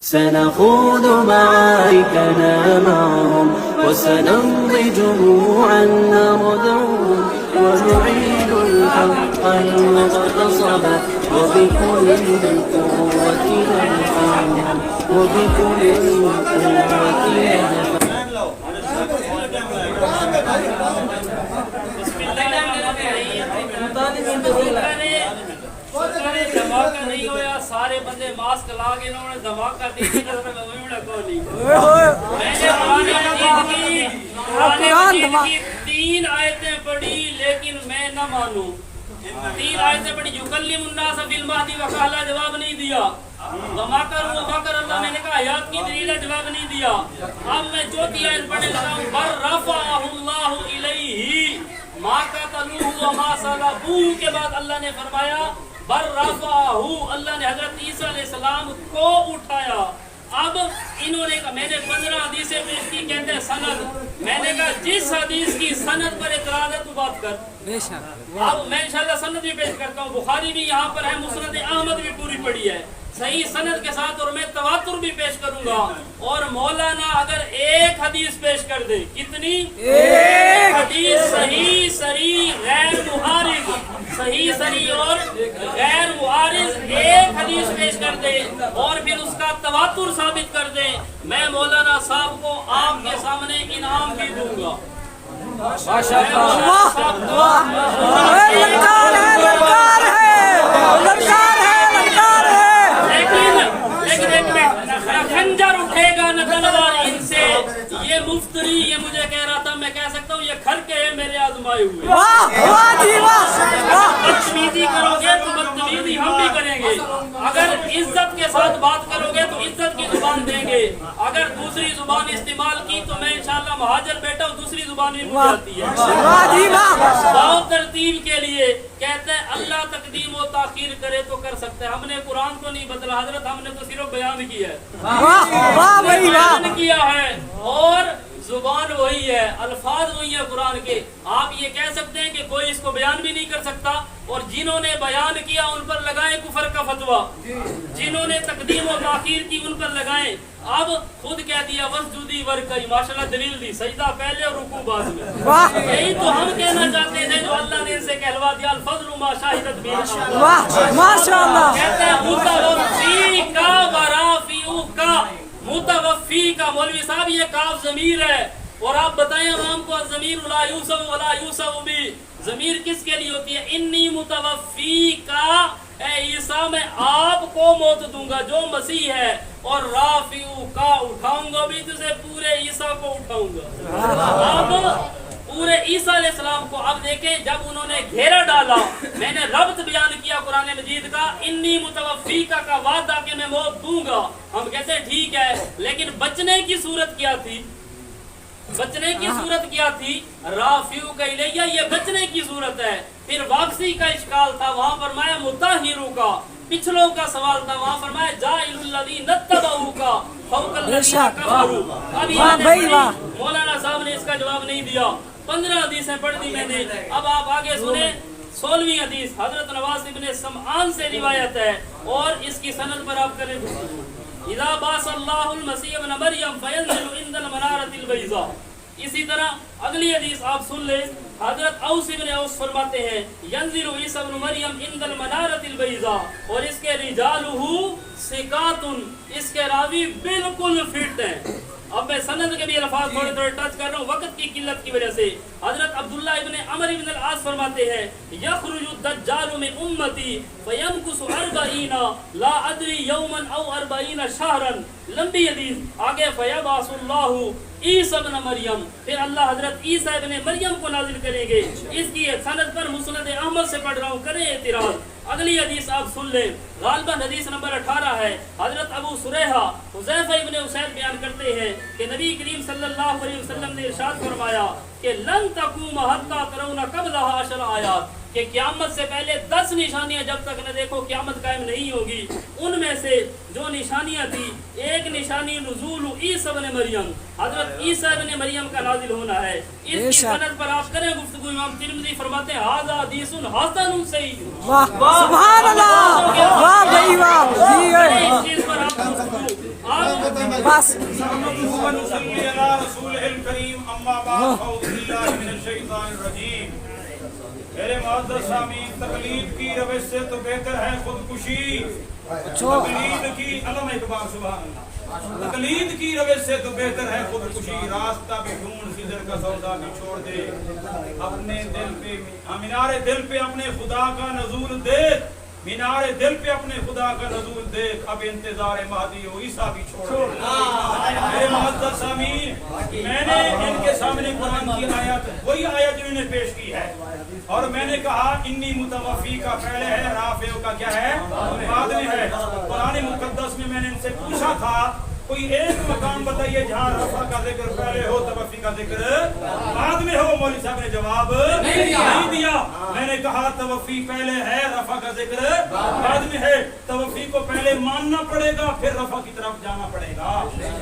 سنخوض معاركنا معهم وسنمضي جموعا نردوهم ونعيد الحق المغتصب وبكل قوة نرفعهم وبكل قوة نرفعهم. دھماکہ نہیں ہویا، سارے بندے ماسک لا کے انہوں نے دھماکہ دی تھی، میں نے قرآن کی 3 آیتیں پڑھی لیکن میں نہ مانوں. 3 آیتیں پڑھی، یکلم الناس بالمہدی وکہلا، جواب نہیں دیا. ومکر ومکر اللہ، میں نے کہا حیات کی دلیل ہے، جواب نہیں دیا. اب میں 4تھی آیت پڑھنے لگا ہوں، بر رفعہ اللہ الیہ ما قتلوہ وما صلبوہ، کے بعد اللہ نے فرمایا بر رفعہ، اللہ نے حضرت عیسیٰ علیہ السلام کو اٹھایا. اب انہوں نے کہا، میں نے 15 حدیثیں پیش کی، کہتے ہیں سند. میں نے کہا جس حدیث کی سند پر اعتراض ہے تو بات کر. اب میں انشاءاللہ سند بھی پیش کرتا ہوں، بخاری بھی یہاں پر ہے، مسند احمد بھی پوری پڑی ہے صحیح سند کے ساتھ، اور میں تواتر بھی پیش کروں گا. اور مولانا اگر ایک حدیث پیش کر دے، کتنی؟ ایک حدیث صحیح صریح غیر معارض، صحیح صریح اور غیر معارض ایک حدیث پیش کر دے اور پھر اس کا تواتر ثابت کر دے، میں مولانا صاحب کو آپ کے سامنے انعام بھی دوں گا. خنجر اٹھے گا نہ تلوار ان سے، یہ مفتری یہ مجھے کہہ رہا تھا، میں کہہ سکتا ہوں یہ کھر کے ہیں میرے آزمائے ہوئے. بدتمیزی کرو گے تو بدتمیزی ہم بھی کریں گے. اگر عزت کے ساتھ بات کرو گے تو عزت کی زبان دیں گے. اگر دوسری زبان استعمال کی تو میں انشاءاللہ مہاجر بیٹا ہوں، دوسری زبان بھی مجھے آتی ہے. بہت ترتیب کے لیے کہتے ہیں اللہ تقدیم و تاخیر کرے تو کر سکتے ہیں. ہم نے قرآن کو نہیں بدلا حضرت، ہم نے تو صرف بیان کیا ہے، بیان کیا ہے اور زبان وہی ہے، الفاظ وہی ہے قرآن کے. آپ یہ کہہ سکتے ہیں کہ کوئی اس کو بیان بھی نہیں کر سکتا، اور جنہوں نے بیان کیا ان پر لگائیں کفر کا فتویٰ، جنہوں نے تقدیم و تاخیر کی ان پر لگائیں. اب خود کہہ دیا وسجودی ورکعی، ماشاءاللہ دلیل دی، سجدہ پہلے اور رکوع بعد میں. یہی تو ہم کہنا چاہتے تھے جو اللہ نے ان سے کہلوا دیا، الفضل ما شاہدت به ماشاءاللہ. کہتے ہیں متوفی کا ورافعو کا، متوفی کا مولوی صاحب یہ کاف ضمیر ہے، اور آپ بتائیں عوام کو الضمیر لا یوصف ولا یوصف بھی، ضمیر کس کے لیے ہوتی ہے؟ انی متوفی کا، اے عیسیٰ میں آپ کو موت دوں گا جو مسیح ہے، اور رافعو کا اٹھاؤں گا بھی تجھے، پورے عیسیٰ کو اٹھاؤں گا. اب پورے عیسیٰ علیہ السلام کو اب دیکھیں، جب انہوں نے گھیرا ڈالا، میں نے ربط بیان کیا قرآن مجید کا، انی متوفی کا وعدہ کہ میں موت دوں گا. ہم کہتے ہیں ٹھیک ہے، لیکن بچنے کی صورت کیا تھی؟ بچنے کی صورت کیا تھی؟ رافعو کا الیہ، یہ بچنے کی صورت ہے. پھر واپسی کا اشکال تھا، وہاں فرمایا مطہرو کا، پچھلوں کا سوال تھا، وہاں فرمایا جاعل الذین اتبعوک فوق الذین کفروا. اب مولانا صاحب نے اس کا جواب نہیں دیا. 15 حدیثیں پڑھ دی میں نے. اب آپ آگے سنیں 16ویں حدیث حضرت نواس ابن سمعان سے روایت ہے، اور اس کی سند پر آپ کریں اذا باس اللہ المسیح ابن مریم فینزل عند المنارۃ البیضاء. اسی طرح اگلی حدیث آپ سن لیں، حضرت اوس ابن اوس فرماتے ہیں ینزل عیسی ابن مریم عند المنارۃ البیضاء، اور اس کے رجالہ ثقات، اس کے راوی بالکل فٹ ہیں. اب میں سند کے بھی الفاظ تھوڑے تھوڑے ٹچ کر رہا ہوں وقت کی قلت کی وجہ سے. حضرت عبداللہ ابن عمر ابن العاص فرماتے ہیں یخرج الدجال من امتی فیمکث 40 لا ادری یوما او 40 شہرا. لمبی حدیث آگے فیبعث اللہ عیسیٰ ابن مریم، پھر اللہ حضرت عیسیٰ ابن مریم کو نازل کریں گے. اس کی سند پر مسند احمد سے پڑھ رہا ہوں، کریں اعتراض. اگلی حدیث آپ سن لیں، غالباً حدیث نمبر 18 ہے. حضرت ابو سریحہ حذیفہ ابن اسید بیان کرتے ہیں کہ نبی کریم صلی اللہ علیہ وسلم نے ارشاد فرمایا کہ لن تقوم حتی ترون قبلها 10 آیات، کہ قیامت سے پہلے 10 نشانیاں جب تک نہ دیکھو قیامت قائم نہیں ہوگی. ان میں سے جو نشانیاں تھی، ایک نشانی نزول عیسیٰ ابن مریم، حضرت عیسیٰ ابن مریم کا نازل ہونا ہے. اس کی سند پر آپ کریں گفتگو. امام ترمذی فرماتے ہیں ھذا حدیث حسن صحیح. سبحان اللہ، واہ بھائی واہ. اس چیز پر آپ گفتگو بس میرے معزز سامعین، تقلید کی روش سے تو بہتر ہے خودکشی. تقلید کی علامہ اقبال سبحان اللہ. تقلید کی روش سے تو بہتر ہے خودکشی. راستہ بھی ڈھونڈ خضر کا سودا بھی چھوڑ دے. اپنے دل پہ مینار دل پہ اپنے خدا کا نزول دیکھ. مینار دل پہ اپنے خدا کا نزول دیکھ. اب انتظار مہدی و عیسیٰ بھی چھوڑ دے. میرے معزز سامعین، میں نے ان کے سامنے قرآن کی آیت، وہی آیت انہوں نے پیش کی ہے، اور میں نے کہا انی متوفی کا پہلے ہے، رافع کا کیا ہے بعد میں ہے. قرآن مقدس میں میں نے ان سے پوچھا تھا کوئی ایک مقام بتائیے جہاں رفع کا ذکر پہلے ہو توفی کا ذکر بعد میں ہو. مولوی صاحب نے جواب نہیں دیا. میں نے کہا توفی پہلے ہے، رفع کا ذکر بعد میں ہے. توفی کو پہلے ماننا پڑے گا، پھر رفع کی طرف جانا پڑے گا.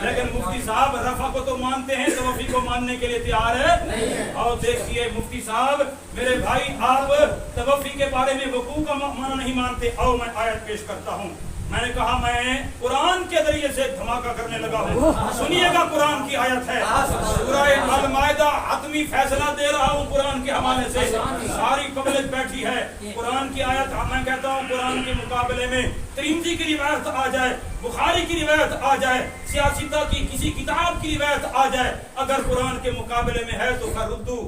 لیکن مفتی صاحب رفع کو تو مانتے ہیں، توفی کو ماننے کے لیے تیار ہے. اور دیکھیے مفتی صاحب، میرے بھائی، آپ توفی کے بارے میں وقوع کا معنی نہیں مانتے. آؤ میں آیت پیش کرتا ہوں. میں نے کہا میں قرآن کے ذریعے سے دھماکہ کرنے لگا ہوں. سنیے گا، قرآن کی آیت ہے، سورہ المائدہ. حتمی فیصلہ دے رہا ہوں قرآن کے حوالے سے. ساری پبلک بیٹھی ہے. قرآن کی آیت میں کہتا ہوں قرآن کے مقابلے میں ترمذی کی روایت آ جائے، بخاری کی روایت آ جائے، سیاستہ کی کسی کتاب کی روایت آ جائے، اگر قرآن کے مقابلے میں ہے تو فردو.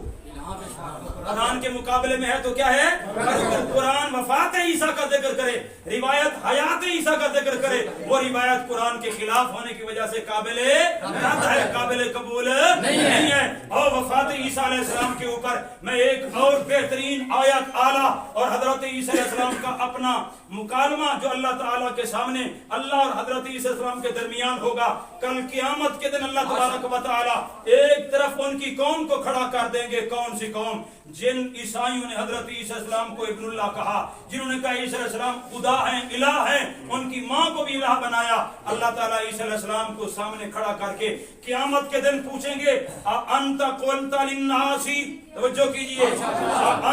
قرآن کے مقابلے میں ہے تو کیا ہے؟ اگر قرآن وفات عیسیٰ کا ذکر کرے، روایت حیات عیسیٰ کا ذکر کرے، وہ روایت قرآن کے خلاف ہونے کی وجہ سے قابل رد ہے، قابل قبول نہیں ہے. اور وفات عیسیٰ علیہ السلام کے اوپر میں ایک اور بہترین آیت اعلیٰ اور حضرت عیسیٰ علیہ السلام کا اپنا مکالمہ جو اللہ تعالیٰ کے سامنے اللہ اور حضرت عیسیٰ علیہ السلام کے درمیان ہوگا کل قیامت کے دن. اللہ تبارک و تعالیٰ ایک طرف ان کی قوم کو کھڑا کر دیں گے. کون سی قوم؟ جن عیسائیوں نے حضرت عیسیٰ علیہ السلام کو ابن اللہ کہا، جنہوں نے کہا عیسیٰ علیہ السلام خدا ہیں، الہ ہیں، ان کی ماں کو بھی الہ بنایا. اللہ تعالیٰ عیسیٰ علیہ السلام کو سامنے کھڑا کر کے قیامت کے دن پوچھیں گے انت قلت للناس، توجہ کیجئے،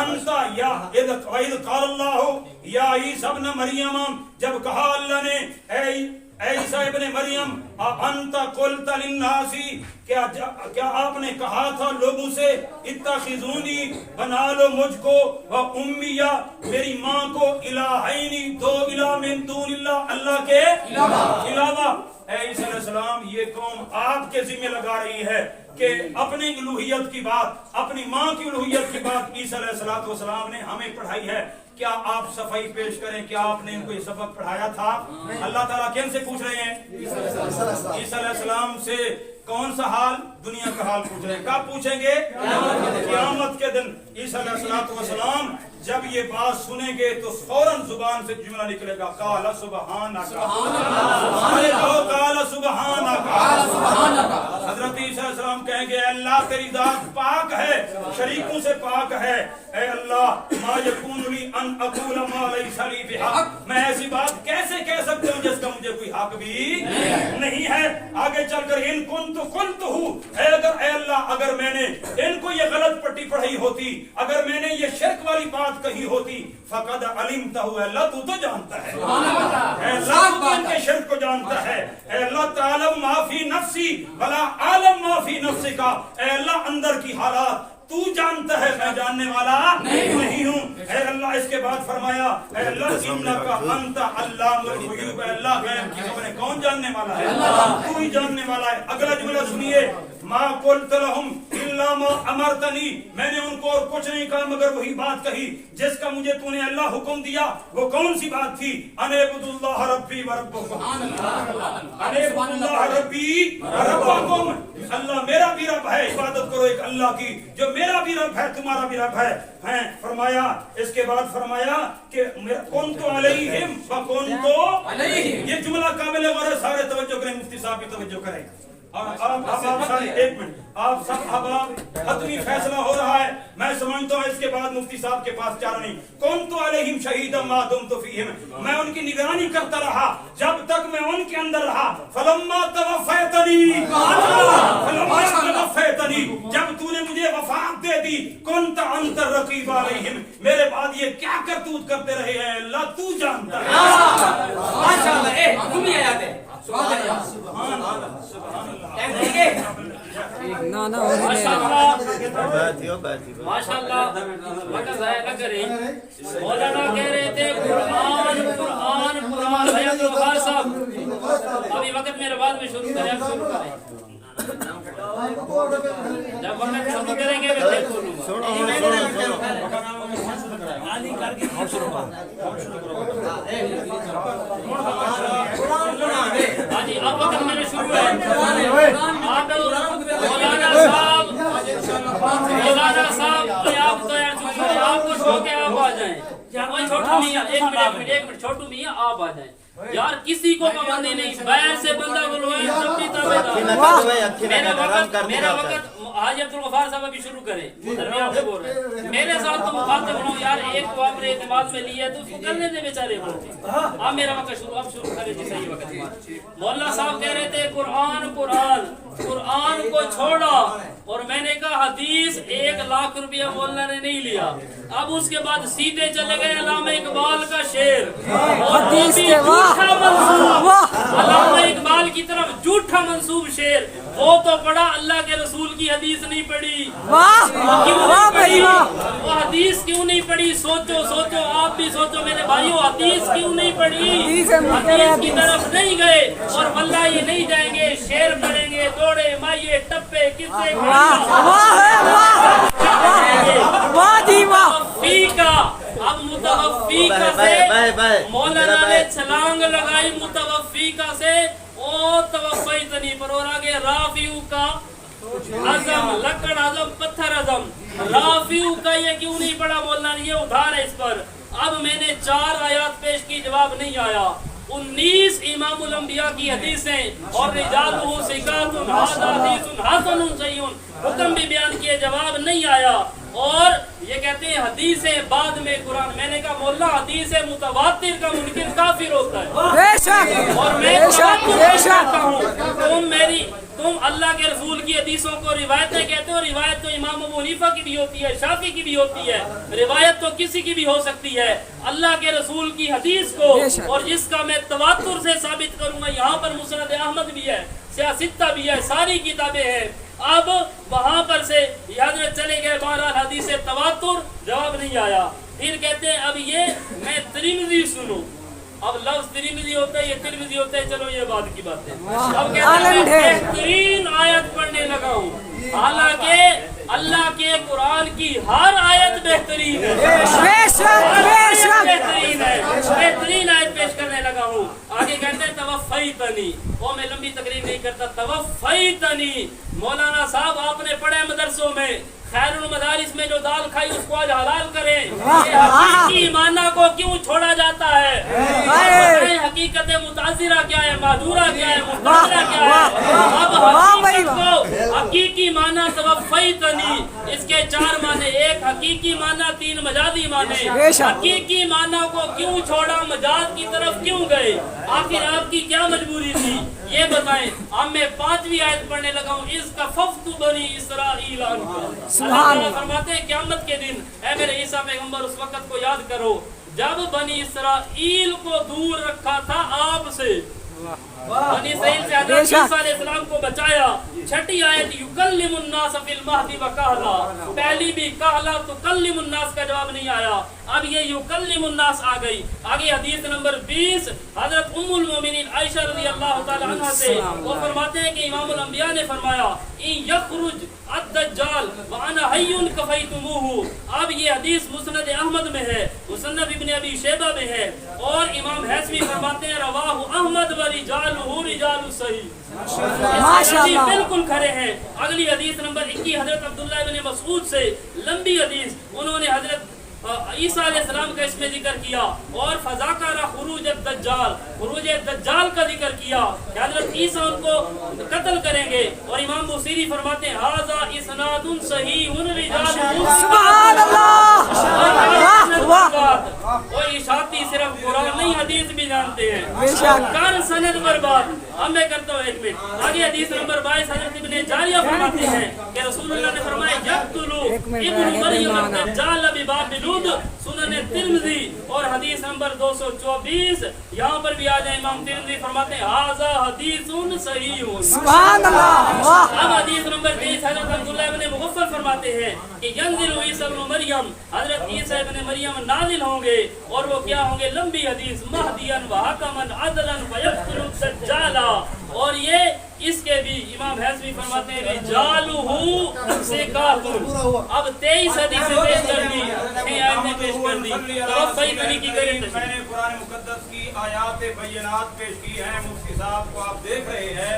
انت یا اذ قال اللہ یا عیسیٰ ابن مریم، جب کہا اللہ نے اے عیسیٰ ابن مریم انت قلت للناس، کیا آپ نے کہا تھا لوگوں سے اتخذونی، بنا لو مجھ کو، و امیہ، میری ماں کو، الہین، دو الہ من دون اللہ، اللہ کے علاوہ. اے عیسیٰ علیہ السلام، یہ قوم آپ کے ذمہ لگا رہی ہے کہ اپنی الوہیت کی بات، اپنی ماں کی الوہیت کی بات عیسیٰ علیہ السلام نے ہمیں پڑھائی ہے. کیا آپ صفائی پیش کریں؟ کیا آپ نے ان کو یہ سبق پڑھایا تھا؟ اللہ تعالیٰ کن سے پوچھ رہے ہیں؟ عیسیٰ علیہ السلام سے. کون سا حال؟ دنیا کا حال پوچھ رہے ہیں. کب پوچھیں گے؟ قیامت کے دن. عیسیٰ علیہ السلام جب یہ بات سنیں گے تو فوراً زبان سے جملہ نکلے گا قال سبحانک، قال سبحانک. حضرت عیسیٰ علیہ السلام کہیں گے اے اللہ تیری ذات پاک ہے، شریکوں سے پاک ہے. اے اللہ ما یکون لی ان اقول ما لیس لی بحق، میں ایسی بات کیسے کہہ سکتا ہوں جس کا مجھے کوئی حق بھی نہیں ہے. آگے چل کر ان کنت قلتہ، اے اللہ اگر میں نے ان کو یہ غلط پٹی پڑھائی ہوتی، اگر میں نے یہ شرک والی بات کہی ہوتی، فقد علمتہ، اللہ تو جانتا ہے، اے اللہ تو ان کے شرک کو جانتا ہے. اے اللہ تعلم ما فی نفسی ولا عالم ما فی نفسک، اے اللہ اندر کی حالات تو جانتا ہے، میں جاننے والا نہیں ہوں. اے اللہ اس کے بعد فرمایا اے اللہ انک انت علام الغیوب، اے اللہ غیب کی خبریں کون جاننے والا ہے؟ تو ہی جاننے والا ہے. اگلا جملہ سنیے، ما قلت لهم الا ما امرتنی، میں نے ان کو اور کچھ نہیں کہا مگر وہی بات کہی جس کا مجھے تو نے اللہ حکم دیا. وہ کون سی بات تھی؟ ان اعبدوا اللہ ربی و ربکم، ان اعبدوا اللہ ربی و ربکم، اللہ میرا بھی رب ہے، عبادت کرو ایک اللہ کی جو میرا بھی رب ہے تمہارا بھی رب ہے. فرمایا اس کے بعد فرمایا کہ کنت علیہم وکنت علیہم. یہ جملہ قابل غور ہے، سارے توجہ کریں، مفتی صاحب بھی توجہ کریں. آپ سارے ایک منٹ، آپ سب اب حتمی فیصلہ ہو رہا ہے. میں سمجھتا ہوں اس کے بعد مفتی صاحب کے پاس چارہ نہیں. کنت علیہم شہیدا ما دمت فیہم، میں ان کی نگرانی کرتا رہا جب تک میں ان کے اندر رہا. فلما توفیتنی، جب تو نے مجھے وفات دے دی، کنت انت الرقیب علیہم، میرے بعد یہ کیا کرتوت کرتے رہے ہیں اللہ تو جانتا ہے. ماشاءاللہ. تم یہ آیات ہے माशाल्लाह वक्त ज़ाया न करें। मौलाना कह रहे थे कुरान कुरान कुरान। हयात गफ्फार साहब अभी वक्त मेरे बाद में शुरू करें, अब शुरू करें। जब वक्त शुरू करेंगे मैं फिर हाँ जी, अब वक्त मेरे शुरू है। आप मौलाना साहब आप तो यार आपको छो के आप आ जाएं। कोई छोटू मियां एक मिनट छोटू मियां आप आ जाएं यार, किसी को पाबंदी नहीं, बाहर से बंदा बुलवाए सबकी ताबेदार। मेरा वक्त हाजी अब्दुल गफ्फार साहब अभी शुरू करें, आपसे बोल रहे हैं मेरे साथ तो मुखातब हो यार। एक को आपने एतमाद में लिया तो उसको करने दे बेचारे को। अब मेरा वक्त शुरू, अब शुरू करें जी सही वक्त। मौलाना साहब कह रहे थे कुरान कुरान कुरान को छोड़ा, और मैंने कहा हदीस 1 लाख रुपया मौलाना ने नहीं लिया। अब उसके बाद सीधे चले गए अल्लामा इकबाल का शेर, और अल्लामा इकबाल की तरफ झूठा मंसूब शेर। वो तो पढ़ा, अल्लाह के रसूल की हदीस नहीं पढ़ी। वो हदीस क्यों नहीं पढ़ी? सोचो सोचो, आप भी सोचो मेरे भाइयों, हदीस क्यों नहीं पढ़ी? हदीस की तरफ नहीं गए, और वल्लाह ये नहीं जाएंगे। शेर पढ़ेंगे, दौड़े माइये टप्पे किससे अब मुतवफ़्फ़ीका से मौलाना ने छलांग लगाई, मुतवफ़्फ़ीका से ओ तवफ़्फ़ैतनी पर, और आगे राफ़िऊ का अज़म, लकड़ अज़म, पत्थर अज़म, राफ़िऊ का ये क्यों नहीं पढ़ा मौलाना? ये उधार है इस पर। अब मैंने 4 आयत पेश की, जवाब नहीं आया। 19 इमामुल अंबिया की हदीसें और रिजालुहु सिकातुन हाज़ा हदीसुन हसनुन सहीहुन हुक्म भी बयान किए, जवाब नहीं आया। और ये कहते हैं हदीसें बाद में कुरान। मैंने कहा मौला हदीस मुतवातिर का मुनकिर काफिर होता है, बेशक। और मैं कहता हूँ तुम अल्लाह के रसूल की हदीसों को रिवायतें कहते हो। रिवायत तो इमाम अबू हनीफा की भी होती है, शाफी की भी होती है, रिवायत तो किसी की भी हो सकती है। अल्लाह के रसूल की हदीस को, और जिसका मैं तवातुर से साबित करूंगा, यहाँ पर मुस्नद अहमद भी है, सियासित्ता भी है, सारी किताबें हैं। अब वहां पर से हजरत चले गए, बहरहाल हदीस तवातुर, जवाब नहीं आया। फिर कहते हैं अब ये मैं तिरमिज़ी सुनूं। अब लफ्ज़ तिरमिज़ी होता है, ये तिरमिज़ी होता है, चलो ये बाद की बात है। अब कहते हैं बेहतरीन आयत पढ़ने लगा हूँ, हालांकि अल्लाह के कुरान की हर आयत बेहतरीन है, बेहतरीन है। बेहतरीन आयत पेश करने लगा हूँ। आगे कहते हैं तवफ़्फ़ैतनी, वो मैं लंबी तकरीर नहीं करता, तवफ़्फ़ैतनी। मौलाना साहब आपने पढ़े मदरसों में, खैरुल मदारिस में जो दाल खाई उसको आज हलाल करें। ये हकीकी माना को क्यों छोड़ा जाता है? हकीकत मुताज़िरा क्या है, मादूरा क्या है, मुताज़िरा क्या है? अब हकीकत को हकीकी माना तवफ़्फ़ैतनी, इसके 4 माने, 1 हकीकी माना, 3 मजाजी माने। हकीकी माना को क्यों छोड़ा, मजाज की तरफ क्यों गए? आखिर आपकी क्या मजबूरी थी ये बताएं। अब मैं 5वीं आयत पढ़ने लगा हूँ, इसका फफ्तु बनी इसराइल अल्लाह फरमाते हैं क़यामत के दिन, ऐ मेरे ईसा पैगंबर उस वक्त को याद करो जब बनी इसराइल को दूर रखा था आपसे। बनी इसराइल से हज़रत ईसा अलैहिस्सलाम को बचाया। 6ठी आयत युकल्लिमुन नास फिल महदी व कहला, पहली भी कहला तो कल्लिमुन नास का जवाब नहीं आया, अब ये युकल्लिमुन नास आ गई। आगे हदीस नंबर 20 हजरत उम्मुल मोमिनीन आयशा रज़ियल्लाहु तआला अन्हा से, वो फरमाते हैं कि इमामुल अंबिया ने फरमाया इन यखरुज अद-दज्जाल व अना हय्युन कफैतुमूहु। अब ये हदीस मुस्नद अहमद में है, मुसन्नफ इब्न अबी शैबा में है, और इमाम हैसमी फरमाते हैं रवाहु अहमद व रिजालुहु रिजालु सही। माशाअल्लाह बिल्कुल खरे हैं। अगली हदीस नंबर 21 हजरत अब्दुल्लाह इब्न मसऊद से, लंबी हदीस, उन्होंने हजरत ईसा अलैहिस्सलाम का इसमें जिक्र किया, और फज़ाकरा खुरूज दज्जाल, खुरूज दज्जाल का जिक्र किया, हजरत ईसा उनको कत्ल करेंगे। और इमाम बुसीरी फरमाते हैं हाज़ा इस्नादुन सहीहुन रिजालुहु सुभान अल्लाह। कोई इशाती सिर्फ कुरान नहीं हदीस भी जानते हैं, कर सनद बर्बाद। अब मैं करता हूँ 1 मिनट। आगे हदीस नंबर 22 हज़रत इब्न जारिया फरमाते हैं कि रसूलुल्लाह ने फरमाया यक़्तुलु इब्नु मरियम दज्जाल बिबाबिलूद, सुनन तिर्मिज़ी। और हदीस नंबर 224 यहाँ पर भी आ जाए, इमाम तिर्मिज़ी फरमाते हैं हाज़ा हदीसुन सहीहुन। सुभान अल्लाह। अब हदीस नंबर 20 हज़रत अब्दुल्लाह इब्न मुग़फ़्फ़ल फरमाते हैं कि यंज़िलु ईसा इब्न मरियम, हज़रत ईसा इब्न मरियम नाज़िल होंगे और वो क्या होंगे, लंबी हदीस, महदियन व हकमन अदलन व यक़्तुलु दज्जाला। और ये इसके भी इमाम हैज़मी फरमाते हैं रिजालुहु सिकातुन। अब 23 हदीसें पेश कर दी, 6 आयतें पेश कर दी। तो सही तरीके की मैंने कुरान मुकद्दस की आयात बय्यनात पेश की हैं। मुफ्ती साहब को आप देख रहे हैं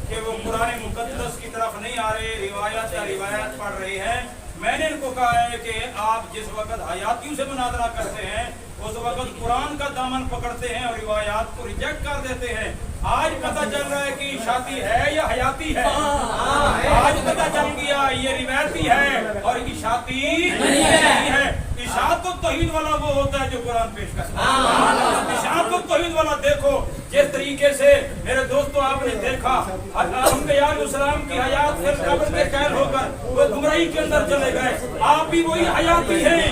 कि वो कुरान मुकद्दस की तरफ नहीं आ रहे, रिवायत पढ़ रहे हैं। मैंने इनको कहा है कि आप जिस वक्त हयातियों से मुनाजरा करते हैं उस वक्त कुरान का दामन पकड़ते हैं और रिवायात को रिजेक्ट कर देते हैं। आज पता चल रहा है कि इशाती है या हयाती है। आज पता चल गया ये रिवायती है और इशाती नहीं है। इशात तो तौहीद वाला वो होता है जो कुरान पेश करता है। इशात तो तौहीद वाला देखो जिस तरीके से मेरे दोस्तों आपने देखा अंबिया अलैहिस्सलाम की हयात से कब्र के कैद होकर वो गुमराही के अंदर चले गए। आप भी वही हयाती हैं।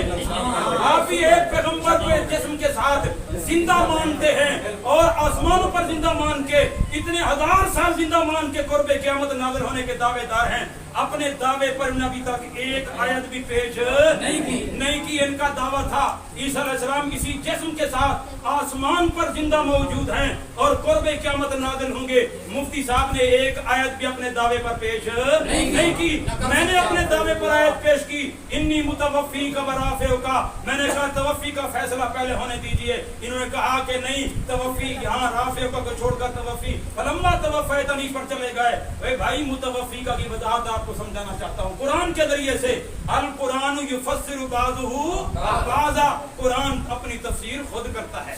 आप भी एक पैगंबर को जिस्म के साथ जिंदा मानते हैं और आसमानों पर जिंदा मान के इतने 1000 साल जिंदा मान के कुर्बे क़यामत नाज़िल होने के दावेदार हैं। अपने दावे पर अभी तक एक आयत भी पेश नहीं की। इनका दावा था ईसा अलैहिस्सलाम इसी जिस्म के साथ आसमान पर जिंदा मौजूद हैं और कुर्बे क़यामत नाज़िल होंगे। मुफ्ती साहब ने एक आयत भी अपने दावे पर पेश नहीं की। मैंने अपने दावे पर आयत पेश की, इन्नी मुतवफ़्फ़ी का व राफ़िउका। मैंने कहा तवफ़्फ़ी का फैसला पहले होने दीजिए। इन्होंने कहा कि नहीं, तवफ़्फ़ी यहाँ राफ़िउका को छोड़कर तवफ़्फ़ी फलम्मा तवफ़्फ़यतनी पर चले गए। भाई मुतवफ़्फ़ी का की वज़ाहत आपको समझाना चाहता हूँ कुरान के जरिए से। अल कुरान युफ़स्सिरु बाज़ुहु बाज़ा, कुरान अपनी तफसीर खुद करता है।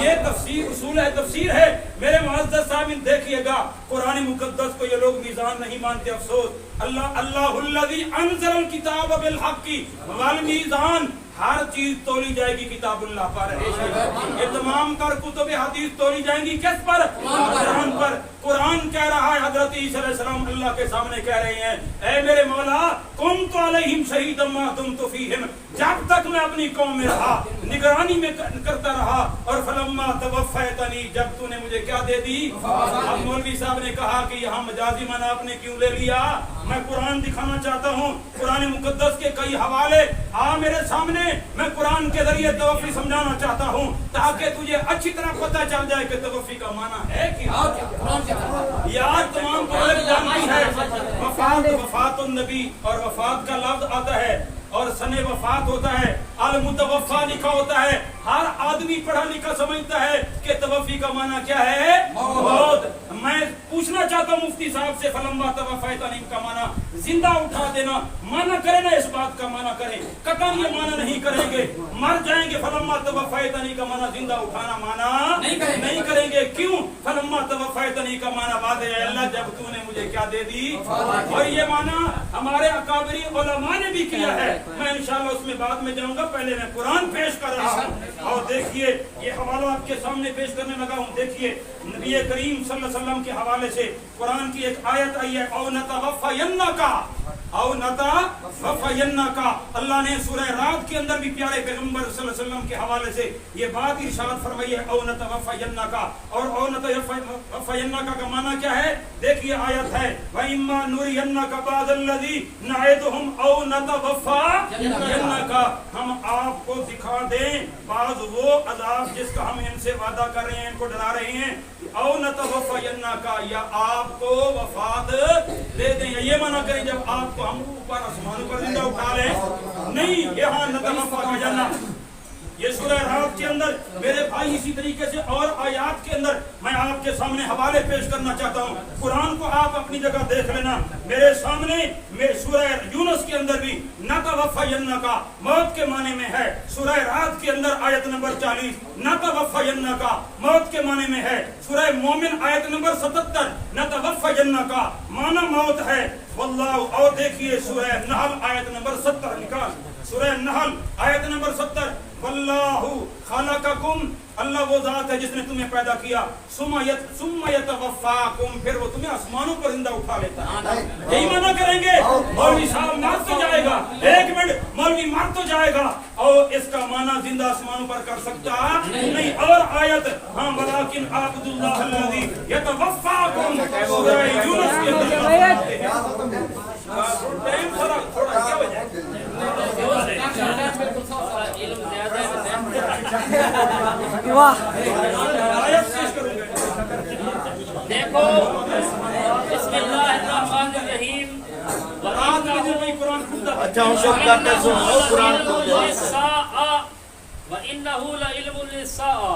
ये तफसीर उसूल है, तफसीर है। मेरे मुअज़्ज़ज़ साहब देखिएगा, कुरान मुक़द्दस को ये लोग मीज़ान नहीं मानते। अफसोस। अल्लाहुल्लज़ी अनज़लल किताब बिल हक़्क़ि वल मीज़ान, हर चीज तोली जाएगी किताबुल्लाह पर। ये तमाम तर कुतुब हदीस तोली जाएंगी किस पर? कुरान पर। कुरान कह रहा है, हजरत ईसा अलैहिस्सलाम अल्लाह के सामने कह रहे हैं, ऐ मेरे मौला कुन्तु अलैहिम शहीदम मा दुमतु फीहिम, जब तक मैं अपनी कौम में रहा निगरानी में करता रहा, और फलम्मा तवफ़्फ़यतनी, जब तूने मुझे क्या दे दी। अब मौलवी साहब ने कहा कि यहाँ मजाजी माना आपने क्यों ले लिया। मैं कुरान दिखाना चाहता हूँ, कुरान मुकद्दस के कई हवाले आ मेरे सामने। मैं कुरान के जरिए तवफ़्फ़ी समझाना चाहता हूँ ताकि तुझे अच्छी तरह पता चल जाए कि तवफ़्फ़ी का माना है क्या। यार तमाम जानती है वफात, वफातुन नबी और वफात का लफ्ज आता है और सने वफात होता है, अल मुतवफ़्फ़ा लिखा होता है। हर आदमी पढ़ा लिखा समझता है कि तवफ़्फ़ी का माना क्या है, मौत। मैं पूछना चाहता हूँ मुफ्ती साहब से, फलम्मा तवफ़्फ़यतनी का माना जिंदा उठा देना माना करें ना, इस बात का माना करें। कतई ये माना नहीं करेंगे, मर जाएंगे। फलम्मा तवफ़्फ़यतनी का माना जिंदा उठाना माना नहीं करेंगे। क्यों? फलम्मा तवफ़्फ़यतनी का माना वादे अल्लाह, जब तूने मुझे क्या दे दी। और ये माना हमारे अकाबरी उलमा ने भी किया है। मैं इंशाअल्लाह उसमें बाद में जाऊंगा, पहले मैं कुरान पेश कर रहा हूँ। और देखिए ये हवाला आपके सामने पेश करने लगा हूँ। देखिए नबी करीम सल्लल्लाहु अलैहि वसल्लम के हवाले से कुरान की एक आयत आई है, औ नतवफ़्फ़यन्नका, औ नतवफ़्फ़यन्नका। अल्लाह ने सूरह रात के अंदर भी प्यारे पैगंबर सल्लल्लाहु अलैहि वसल्लम के हवाले से ये बात इरशाद फरमाई है, औ नतवफ़्फ़यन्नका। और औ नतवफ़्फ़यन्नका का माना क्या है? देखिए आयत है, व इम्मा नुरियन्नका बाज़ल्लज़ी नअदुहुम औ नतवफ़्फ़यन्नका, हम आपको दिखा दें बाज़ वो अज़ाब जिसका हम इनसे वादा कर रहे हैं, इनको डरा रहे हैं। औ नतवफ़्फ़यन्नका, या आपको वफात दे दें। ये माना करें जब आपको हम ऊपर आसमानों पर जिंदा उठा लें। नहीं, यहाँ नतवफ़्फ़यन्ना ये सूरह रात के अंदर मेरे भाई इसी तरीके से और आयात के अंदर मैं आपके सामने हवाले पेश करना चाहता हूँ। कुरान को आप अपनी जगह देख लेना। मेरे सामने सूरह यूनुस के अंदर भी नतवफ़्फ़यन्नका मौत के माने में है। सूरह रात के अंदर आयत नंबर 40 नतवफ़्फ़यन्नका मौत के माने में है। सूरह मोमिन आयत नंबर 77 नतवफ़्फ़यन्नका माना मौत है। वल्लाहु। और देखिए सूरह नहल आयत नंबर 70 निकाल, सूरह नहल आयत नंबर 70, वल्लाहु खलककुम, अल्लाह वो जात है जिसने तुम्हें पैदा किया, सुम्मा यतवफ्फाकुम, फिर वो तुम्हें आसमानों पर जिंदा उठा लेता है। यही मना करेंगे मौलवी साहब मर तो जाएगा, एक मिनट मौलवी मर तो जाएगा, और इसका माना जिंदा आसमानों पर कर सकता नहीं। और आयत, हाँ वलाकिन अब्दुल्लाह अल्लज़ी यतवफ्फाकुम, सूरह यूनुस के अंदर टाइम थोड़ा क्या हो जाए, वाह आयत पेश करूंगा। देखो बिस्मिल्लाहिर्रहमानिर्रहीम, कुरान खुदा अच्छा हम सब करते सुनो कुरान को व इन्नहु लइल्मुल लिस्साअ।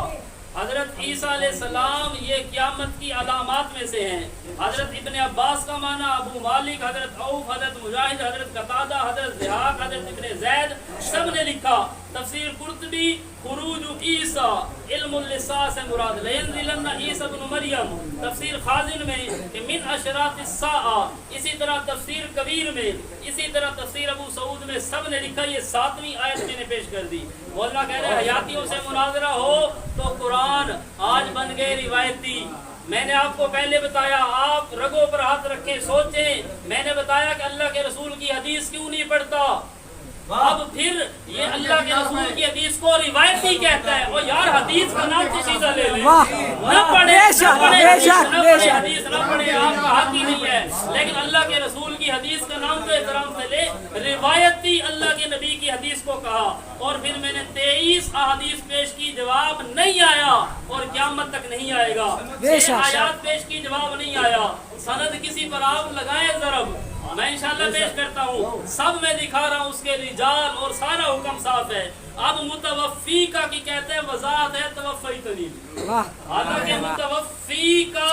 हजरत ईसा अलैहिस्सलाम ये क़यामत की अलामात में से हैं। हजरत इब्न अब्बास का माना, अबू मालिक, हजरत of, Hazrat Mujahid, Hazrat Qatada, हजरत ज़िहाक, हजरत इब्न ज़ैद सब ने लिखा। तफसीर कुर्तुबी खुरूज ईसा इल्मुल लिस्सा से मुराद लयंज़िलन्ना ईसा इब्न मरियम, तफसीर खाजिन में कि मिन अशरातिस साआ, इसी तरह तफसीर कबीर में, इसी तरह तफसीर अबू सऊद में सब ने लिखा। ये 7वीं आयत मैंने पेश कर दी। मौलाना कह रहे हैं हयातियों से मुनाजरा हो तो कुरान आज बन गए रिवायती। मैंने आपको पहले बताया, आप रगों पर हाथ रखे सोचें। मैंने बताया कि अल्लाह के रसूल की हदीस क्यों नहीं पढ़ता। अब फिर ये अल्लाह के रसूल की हदीस को रिवायती कहता है। और यार हदीस का नाम तो सीधा ले ले, न पढ़े हदीस न पढ़े, आपका हक ही नहीं है। लेकिन अल्लाह के रसूल की हदीस का नाम तो एहतराम से ले, रिवायती अल्लाह के नबी की हदीस को कहा। और फिर मैंने 23 अहादीस पेश की, जवाब नहीं आया और क़यामत तक नहीं आएगा। 6 आयात पेश की, जवाब नहीं आया। सनद किसी पर आप लगाए ज़रब, मैं इंशाल्लाह पेश करता हूँ, सब मैं दिखा रहा हूँ उसके रिजाल और सारा हुक्म साफ है। अब मुतवफ़्फ़ी का की कहते हैं वज़ाहत है तवफ़्फ़यतनी। हालांकि मुतवफ़्फ़ी का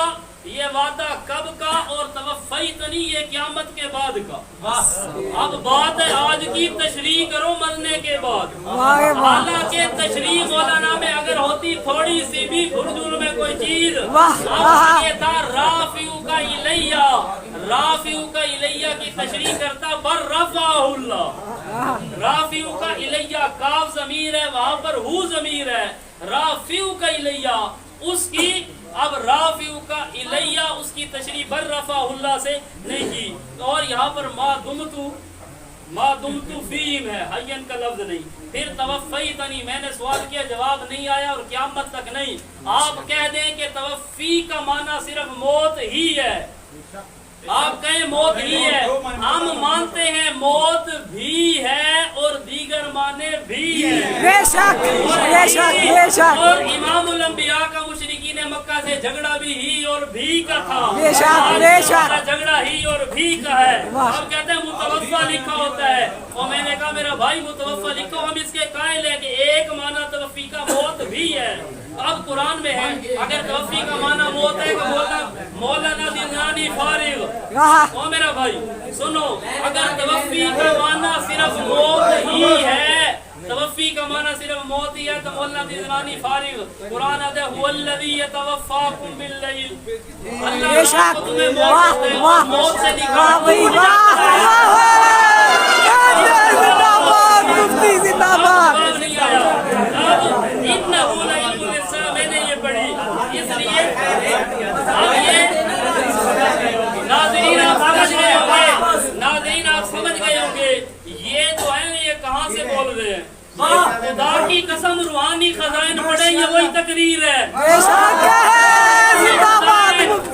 ये वादा कब का और तवफ़्फ़यतनी ये क़यामत के बाद का। अब बात है आज की तशरीह करो मरने के बाद। हालांकि तशरीह मौलाना में अगर होती थोड़ी सी भी फुर्जूल में कोई चीज, अब ये था राफ़िउ का इलैया, राफ़िउ का इलैया की तशरीह करता बर रफ़अहुल्लाह। राफ़िउ का इलैया काफ ज़मीर है, वहाँ पर हु ज़मीर है। राफ़िउ का इलैया उसकी, अब राफ़िउ का इलैया उसकी तशरीह बर रफ़अहुल्लाह से नहीं की। और यहाँ पर मा दुमतु फ़ीहिम है, हय्यन का लफ्ज़ नहीं। फिर तवफ़्फ़यतनी, मैंने सवाल किया, जवाब नहीं आया और क़यामत तक नहीं। आप कह दें कि तवफ़्फ़ी का माना सिर्फ मौत ही है, आप कहें मौत ही है। हम मानते हैं मौत भी है और दीगर माने भी है। बेशक बेशक बेशक। और इमामुल अंबिया का मुशरिकीन मक्का से झगड़ा भी ही और भी का था। बेशक बेशक। झगड़ा ही और भी का है। अब कहते हैं मुतवफ़्फ़ा लिखा होता है, और मैंने कहा मेरा भाई मुतवफ़्फ़ा लिखो, हम इसके कायल है कि एक माना तवफ़्फ़ी का मौत भी है। अब कुरान में है अगर तवफ़्फ़ी का माना मौत है तो मौलाना ज़िंदानी फारिग। ओ मेरा भाई सुनो, अगर तवफ़्फ़ी का माना सिर्फ मौत ही है, तवफ़्फ़ी का माना सिर्फ मौत ही है तो मौलाना ज़िंदानी फारिग। कुरान आता है हुवल्लज़ी यतवफ़्फ़ाकुम बिल्लैल, अल्लाह तुम्हें मौत से मुफ्ती जिंदाबाद। मैंने ये पढ़ी, इसलिए अब ये नाज़रीन आप समझ गए होंगे, नाज़रीन आप समझ गए होंगे ये जो है ये कहाँ से बोल रहे हैं। खुदा की कसम रूहानी खजाइन पढ़े, ये वही तकरीर है।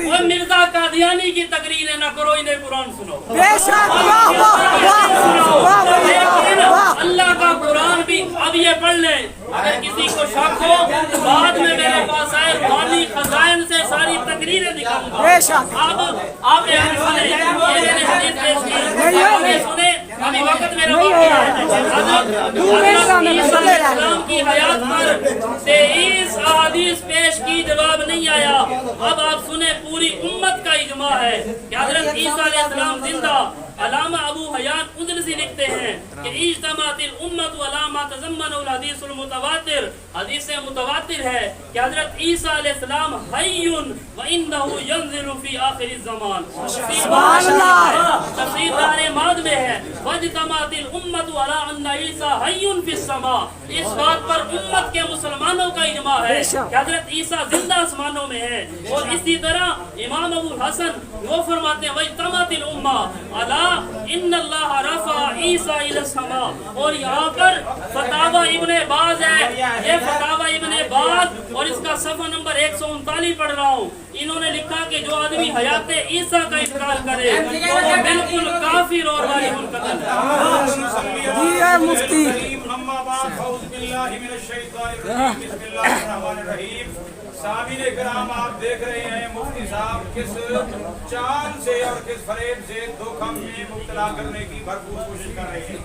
और मिर्जा कादियानी की तकरीर है, ना करो इन्हें कुरान सुनो। अल्लाह का कुरान भी अब ये पढ़ ले, अगर किसी को शक हो बाद में मेरे पास आए, रूहानी खजाइन से सारी तकरीरें दिखाऊंगा। अब आप सुने, ये मैंने हदीस पेश की, सुने, अभी वक्त मेरा इस्लाम की हयात पर 23 अहादीस पेश की, जवाब नहीं आया। अब आप सुने, पूरी उम्मत का اجماع ہے کہ حضرت عیسیٰ علیہ السلام زندہ. علامہ ابو حیان اندلسی لکھتے ہیں کہ اجتماعت الامت علامہ تضمن الحدیث المتواتر. حدیث متواتر ہے کہ حضرت عیسیٰ علیہ السلام حی وانہ ینزل فی آخر الزمان. سبحان اللہ. تفسیر دار ماد میں ہے واجتماعت الامت علی ان عیسیٰ حی فی السماء. اس بات پر امت کے مسلمانوں کا اجماع ہے کہ حضرت عیسیٰ زندہ آسمانوں میں ہے. اور اسی طرح امام ابو الحسن وہ فرماتے ہیں واجتماعت الامہ علی ان اللہ رفع عیسیٰ الی السماء. اور یہاں پر فتاوی ابن باز ہے, یہ فتاوی ابن باز اور اس کا صفحہ نمبر 139 پڑھ رہا ہوں. انہوں نے لکھا کہ جو آدمی حیات عیسیٰ کا انکار کرے تو وہ بالکل کافر اور واجب القتل ہے. جی ہے مفتی. اما بعد اعوذ باللہ من الشیطان الرجیم بسم اللہ الرحمن الرحیم. سامعین کرام آپ دیکھ رہے ہیں مفتی صاحب کس چال سے اور کس فریب سے دھوکہ میں مبتلا کرنے کی بھرپور کوشش کر رہے ہیں.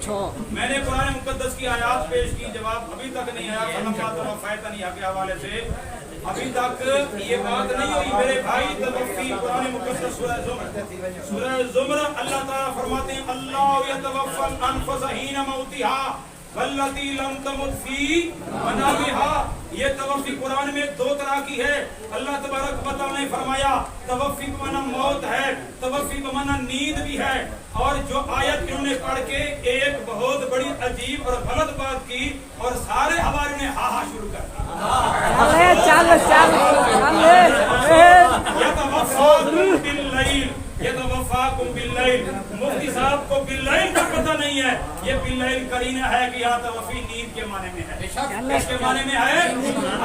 میں نے قرآن مقدس کی آیات پیش کی, جواب ابھی تک نہیں آیا. فلما فیتنی کے حوالے سے ابھی تک یہ بات نہیں ہوئی میرے بھائی. توفی قرآن مقدس سورہ زمر اللہ تعالیٰ فرماتے ہیں اللہ یتوفی الانفس حین موتها والتی لم تمت فی منامہا. یہ توفی قرآن میں دو طرح کی ہے. اللہ تبارک و تعالیٰ نے فرمایا توفی بمعنی موت ہے, توفی بمعنی نیند بھی ہے. اور جو آیت انہوں نے پڑھ کے ایک بہت بڑی عجیب اور غلط بات کی اور سارے حوالے نے ہاں شروع کر دیا. یتوفاکم باللیل. مفتی صاحب کو باللیل کا پتہ نہیں ہے. یہ باللیل قرینہ ہے کہ یہاں توفی نیند کے معنی میں ہے. اس کے معنی میں ہے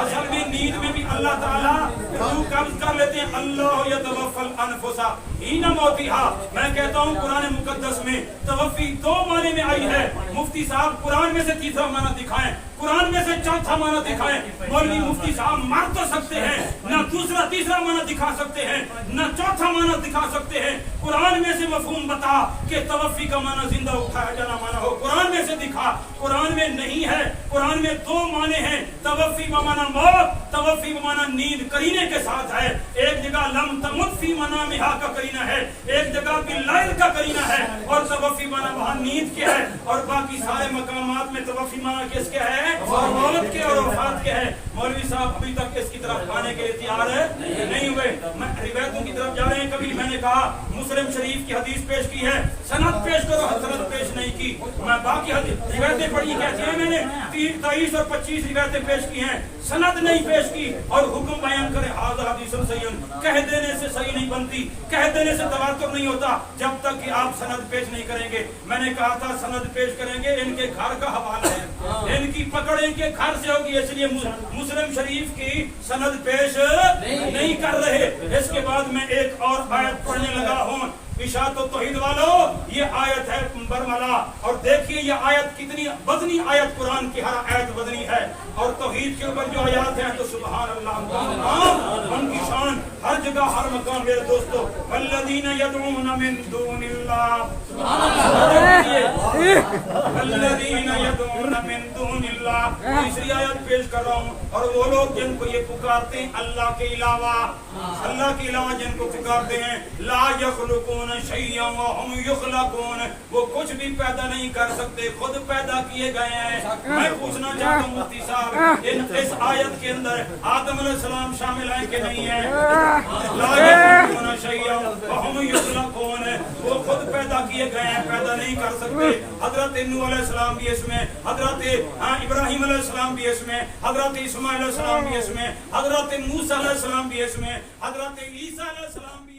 اصل میں نیند میں بھی اللہ تعالیٰ روح قبض کر لیتے ہیں. اللہ یتوفی الانفس حین موتہا. میں کہتا ہوں قرآن مقدس میں توفی دو معنی میں آئی ہے. مفتی صاحب قرآن میں سے تیسرا معنی دکھائیں, قرآن میں سے چوتھا معنی دکھائیں. مولوی مفتی صاحب مار تو سکتے ہیں, نہ دوسرا تیسرا معنی دکھا سکتے ہیں, نہ چوتھا معنی دکھا سکتے ہیں. قرآن میں سے مفہوم بتا کہ توفی کا معنی زندہ اٹھایا جانا معنی ہو, قرآن میں سے دکھا. قرآن میں نہیں ہے. قرآن میں دو معنی ہیں, توفی بمعنی موت, توفی بمعنی نیند. قرینے کے ساتھ ہے. ایک جگہ لم تمت فی منامہا کا قرینہ ہے, ایک جگہ باللیل کا قرینہ ہے, اور توفی معنی وہاں نیند کے ہے. اور باقی سارے مقامات میں توفی معنی کس کے ہے؟ موت کے اور وفات کے ہے. مولوی صاحب ابھی تک اس کی طرف آنے کے لیے تیار نہیں ہوئے. میں روایتوں کی طرف جا رہے ہیں. کبھی میں نے کہا مسلم شریف کی حدیث پیش کی ہے, سند پیش کرو, سند پیش نہیں کی. میں باقی روایتیں پڑھی کہتے ہیں میں نے 23 اور 25 روایتیں پیش کی ہیں, سند نہیں پیش کی. اور حکم بیان کرے ھذا حدیث صحیح, کہہ دینے سے صحیح نہیں بنتی, کہہ دینے سے تواتر نہیں ہوتا جب تک کہ آپ سند پیش نہیں کریں گے. میں نے کہا تھا سند پیش کریں گے, ان کے گھر کا حوالہ ہے, ان کی پکڑ ان کے گھر سے ہوگی, اس لیے مسلم شریف کی سند پیش نہیں کر رہے. اس کے بعد میں ایک اور آیت پڑھنے لگا ہوں. اشاعت و توحید والو, یہ آیت ہے برملا, اور دیکھیے یہ آیت کتنی وزنی آیت, قرآن کی ہر آیت وزنی ہے. اور توحید کے اوپر جو آیات ہیں تو سبحان اللہ, ان کی شان ہر جگہ ہر مقام. میرے دوستو والذین یدعون من دون اللہ, والذین یدعون من دون اللہ. تیسری آیت پیش کر رہا ہوں. اور وہ لوگ جن کو یہ پکارتے ہیں اللہ کے علاوہ, اللہ کے علاوہ جن کو پکارتے ہیں, لا یخلقون شیئا وهم یخلقون, وہ کچھ بھی پیدا نہیں کر سکتے, خود پیدا کیے گئے ہیں. میں پوچھنا چاہتا ہوں مفتی صاحب, اس آیت کے اندر آدم علیہ السلام شامل ہیں کہ نہیں ہیں؟ لا یخلقون شیئا وهم یخلقون, وہ خود پیدا کیے گئے ہیں, پیدا نہیں کر سکتے. حضرت نوح علیہ السلام بھی اس میں, حضرت ابراہیم علیہ السلام بھی اس میں, حضرت اسماعیل علیہ السلام بھی اس میں, حضرت موسیٰ علیہ السلام بھی اس میں, حضرت عیسیٰ علیہ السلام بھی